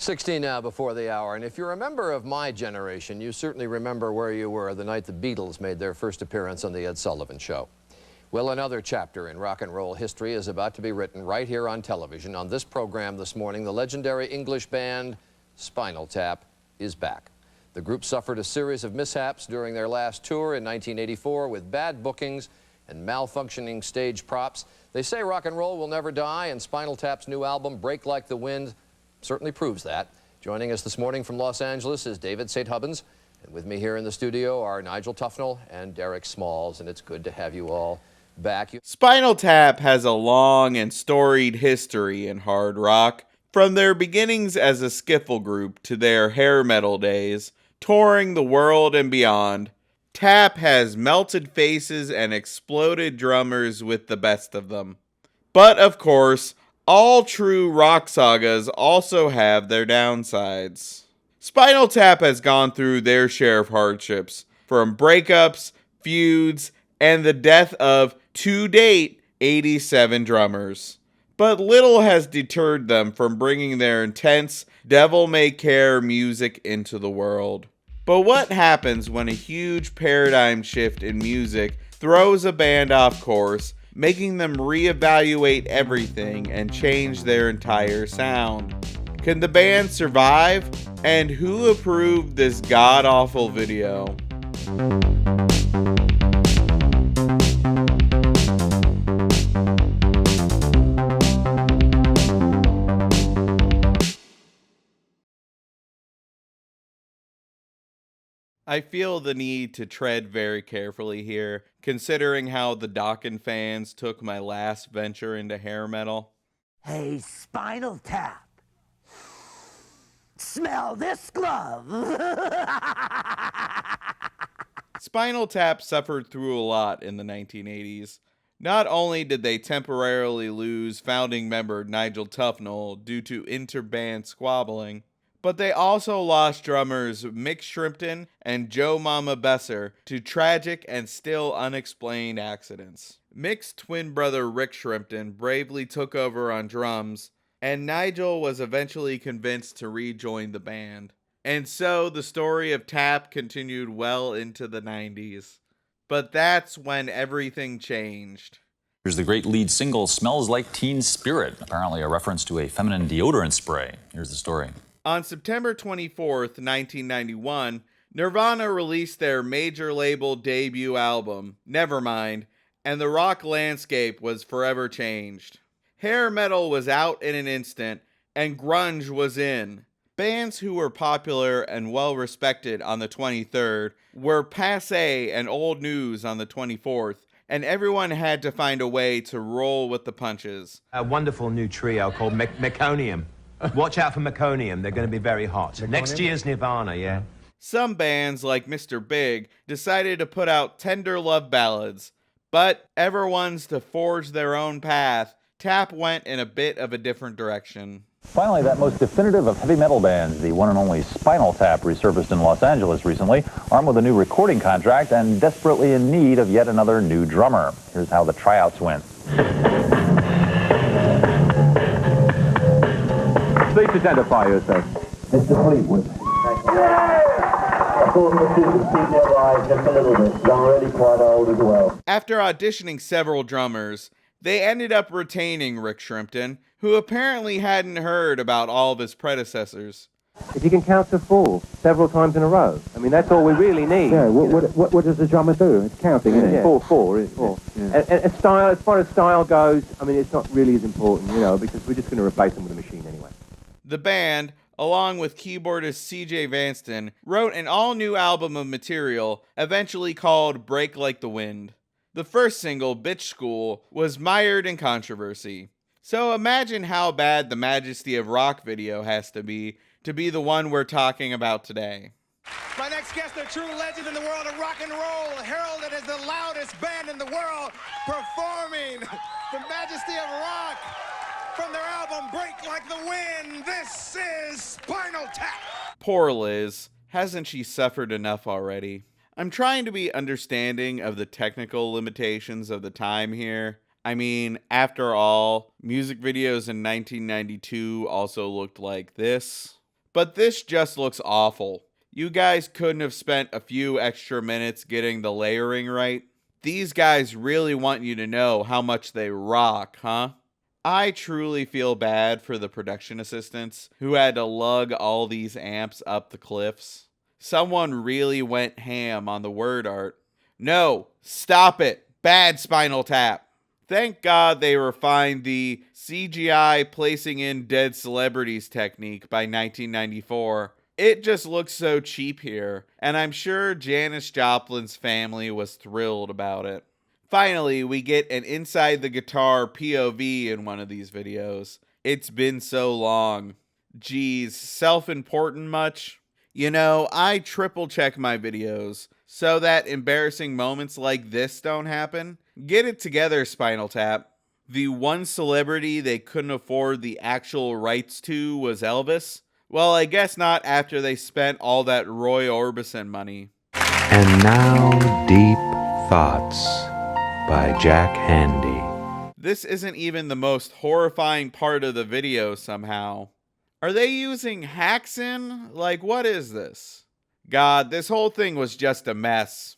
16 now before the hour, and if you're a member of my generation, you certainly remember where you were the night the Beatles made their first appearance on The Ed Sullivan Show. Well, another chapter in rock and roll history is about to be written right here on television. On this program this morning, the legendary English band Spinal Tap is back. The group suffered a series of mishaps during their last tour in 1984 with bad bookings and malfunctioning stage props. They say rock and roll will never die, and Spinal Tap's new album, Break Like the Wind, certainly proves that. Joining us this morning from Los Angeles is David St. Hubbins, and with me here in the studio are Nigel Tufnell and Derek Smalls, and it's good to have you all back. Spinal Tap has a long and storied history in hard rock, from their beginnings as a skiffle group to their hair metal days, touring the world and beyond. Tap has melted faces and exploded drummers with the best of them. But of course, all true rock sagas also have their downsides. Spinal Tap has gone through their share of hardships, from breakups, feuds, and the death of, to date, 87 drummers. But little has deterred them from bringing their intense, devil-may-care music into the world. But what happens when a huge paradigm shift in music throws a band off course, making them reevaluate everything and change their entire sound? Can the band survive? And who approved this god-awful video? I feel the need to tread very carefully here, considering how the Dokken fans took my last venture into hair metal. Hey, Spinal Tap. Smell this glove. Spinal Tap suffered through a lot in the 1980s. Not only did they temporarily lose founding member Nigel Tufnell due to inter-band squabbling, but they also lost drummers Mick Shrimpton and Joe Mama Besser to tragic and still unexplained accidents. Mick's twin brother Rick Shrimpton bravely took over on drums, and Nigel was eventually convinced to rejoin the band. And so the story of Tap continued well into the 90s. But that's when everything changed. Here's the great lead single, Smells Like Teen Spirit, apparently a reference to a feminine deodorant spray. Here's the story. On September 24th, 1991, Nirvana released their major label debut album, Nevermind, and the rock landscape was forever changed. Hair metal was out in an instant, and grunge was in. Bands who were popular and well-respected on the 23rd were passé and old news on the 24th, and everyone had to find a way to roll with the punches. A wonderful new trio called Meconium. Watch out for Meconium, they're going to be very hot. Meconium? Next year's Nirvana, yeah. Some bands, like Mr. Big, decided to put out tender love ballads, but ever ones to forge their own path, Tap went in a bit of a different direction. Finally, that most definitive of heavy metal bands, the one and only Spinal Tap, resurfaced in Los Angeles recently, armed with a new recording contract and desperately in need of yet another new drummer. Here's how the tryouts went. Please identify yourself. Mr. Fleetwood. I thought the two could keep their eyes just a little bit, because I'm already quite old as well. After auditioning several drummers, they ended up retaining Rick Shrimpton, who apparently hadn't heard about all of his predecessors. If you can count to 4 several times in a row, I mean, that's all we really need. Yeah, what does the drummer do? It's counting, isn't it? Yeah. 4, isn't it? Yeah. And style, as far as style goes, I mean, it's not really as important, because we're just going to replace them with a machine anyway. The band, along with keyboardist C.J. Vanston, wrote an all-new album of material, eventually called Break Like the Wind. The first single, Bitch School, was mired in controversy. So imagine how bad the Majesty of Rock video has to be the one we're talking about today. My next guest, a true legend in the world of rock and roll, heralded as the loudest band in the world, performing the Majesty of Rock. From their album, Break Like the Wind, this is Spinal Tap. Poor Liz. Hasn't she suffered enough already? I'm trying to be understanding of the technical limitations of the time here. I mean, after all, music videos in 1992 also looked like this. But this just looks awful. You guys couldn't have spent a few extra minutes getting the layering right? These guys really want you to know how much they rock, huh? I truly feel bad for the production assistants who had to lug all these amps up the cliffs. Someone really went ham on the word art. No, stop it. Bad Spinal Tap. Thank God they refined the CGI placing in dead celebrities technique by 1994. It just looks so cheap here, and I'm sure Janis Joplin's family was thrilled about it. Finally, we get an inside the guitar POV in one of these videos. It's been so long. Geez, self-important much? You know, I triple check my videos so that embarrassing moments like this don't happen. Get it together, Spinal Tap. The one celebrity they couldn't afford the actual rights to was Elvis. Well, I guess not after they spent all that Roy Orbison money. And now, Deep Thoughts by Jack Handy. This isn't even the most horrifying part of the video somehow. Are they using hacks in? Like, what is this? God, this whole thing was just a mess.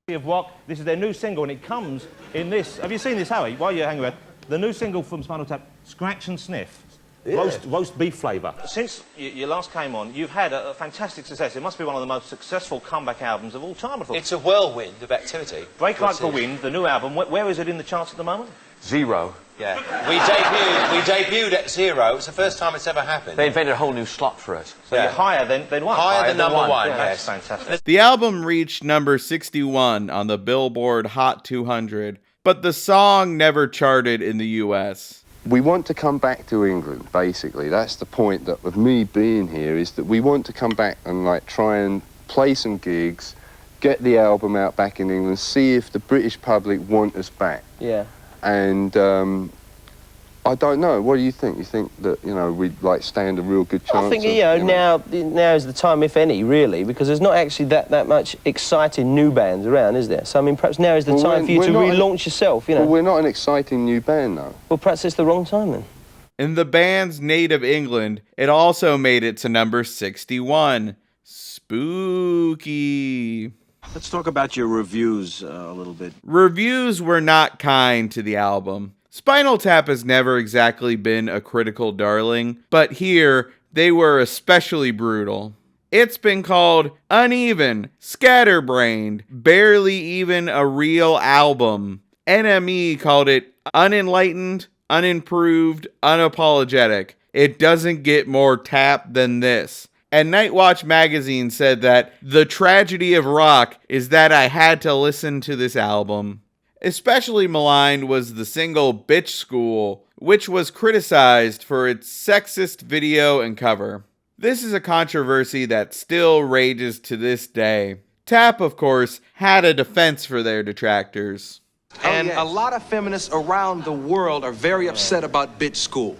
Of Rock, this is their new single, and it comes in this. Have you seen this, Howie? While you're hanging around, the new single from Spinal Tap, Scratch and Sniff. Yeah. Roast beef flavour. Since you last came on, you've had a fantastic success. It must be one of the most successful comeback albums of all time, I thought. It's a whirlwind of activity. Break Like the Wind, the new album, where is it in the charts at the moment? 0. Yeah. We debuted at 0. It's the first time it's ever happened. They invented a whole new slot for us. So you're higher than one. Higher than number one, yeah, yes. That's fantastic. The album reached number 61 on the Billboard Hot 200, but the song never charted in the US. We want to come back to England, basically. That's the point that of me being here, is that we want to come back and like try and play some gigs, get the album out back in England, see if the British public want us back. Yeah. And I don't know. What do you think? You think that, you know, we'd like stand a real good chance? I think, now is the time, if any, really, because there's not actually that much exciting new bands around, is there? So, I mean, perhaps now is the time for you to relaunch yourself, you know. Well, we're not an exciting new band, though. Well, perhaps it's the wrong time, then. In the band's native England, it also made it to number 61. Spooky. Let's talk about your reviews a little bit. Reviews were not kind to the album. Spinal Tap has never exactly been a critical darling, but here, they were especially brutal. It's been called uneven, scatterbrained, barely even a real album. NME called it unenlightened, unimproved, unapologetic. It doesn't get more tap than this. And Nightwatch magazine said that the tragedy of rock is that I had to listen to this album. Especially maligned was the single Bitch School, which was criticized for its sexist video and cover. This is a controversy that still rages to this day. Tap, of course, had a defense for their detractors. And a lot of feminists around the world are very upset about Bitch School.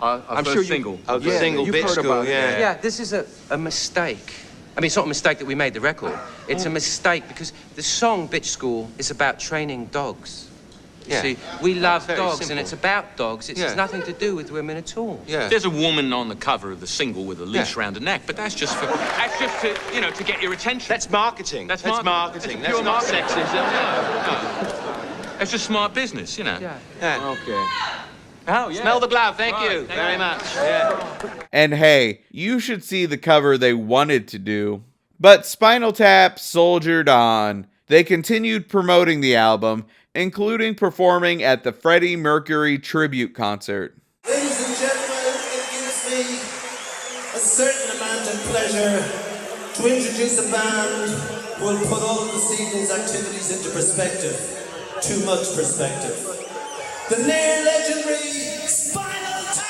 I'm sure single. Single Bitch School, yeah. Yeah, this is a mistake. I mean, it's not a mistake that we made the record. It's a mistake because the song Bitch School is about training dogs. You see, we love dogs, simple. And it's about dogs. It has nothing to do with women at all. Yeah. There's a woman on the cover of the single with a leash around her neck, but that's just to, to get your attention. That's marketing. That's marketing. That's not sexism. No. That's just smart business, you know. Yeah. Okay. Oh, yeah. Smell the glove, thank you very much. Yeah. And hey, you should see the cover they wanted to do. But Spinal Tap soldiered on. They continued promoting the album, including performing at the Freddie Mercury tribute concert. Ladies and gentlemen, it gives me a certain amount of pleasure to introduce a band who will put all of this evening's activities into perspective. Too much perspective. The near legendary Spinal Tap!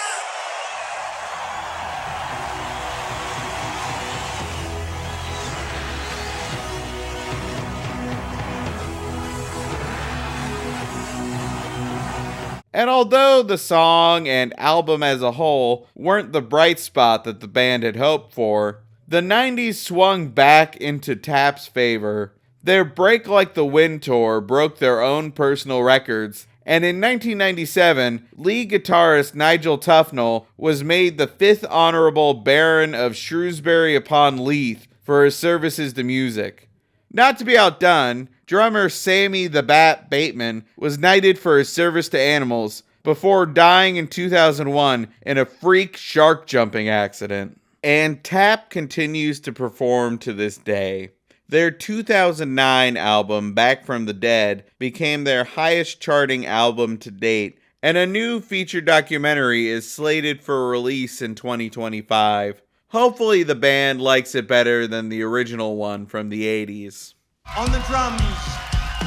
And although the song and album as a whole weren't the bright spot that the band had hoped for, the 90s swung back into Tap's favor. Their Break Like the Wind tour broke their own personal records, And in 1997, lead guitarist Nigel Tufnell was made the 5th Honorable Baron of Shrewsbury-upon-Leith for his services to music. Not to be outdone, drummer Sammy the Bat Bateman was knighted for his service to animals before dying in 2001 in a freak shark jumping accident. And Tap continues to perform to this day. Their 2009 album, Back from the Dead, became their highest charting album to date, and a new feature documentary is slated for release in 2025. Hopefully the band likes it better than the original one from the 80s. On the drums,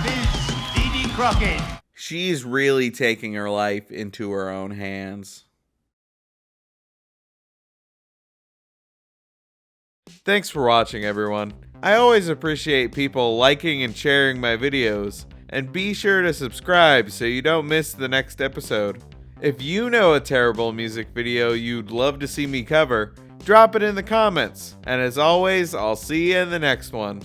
Ms. Dee Dee Crockett. She's really taking her life into her own hands. Thanks for watching, everyone. I always appreciate people liking and sharing my videos, and be sure to subscribe so you don't miss the next episode. If you know a terrible music video you'd love to see me cover, drop it in the comments, and as always, I'll see you in the next one.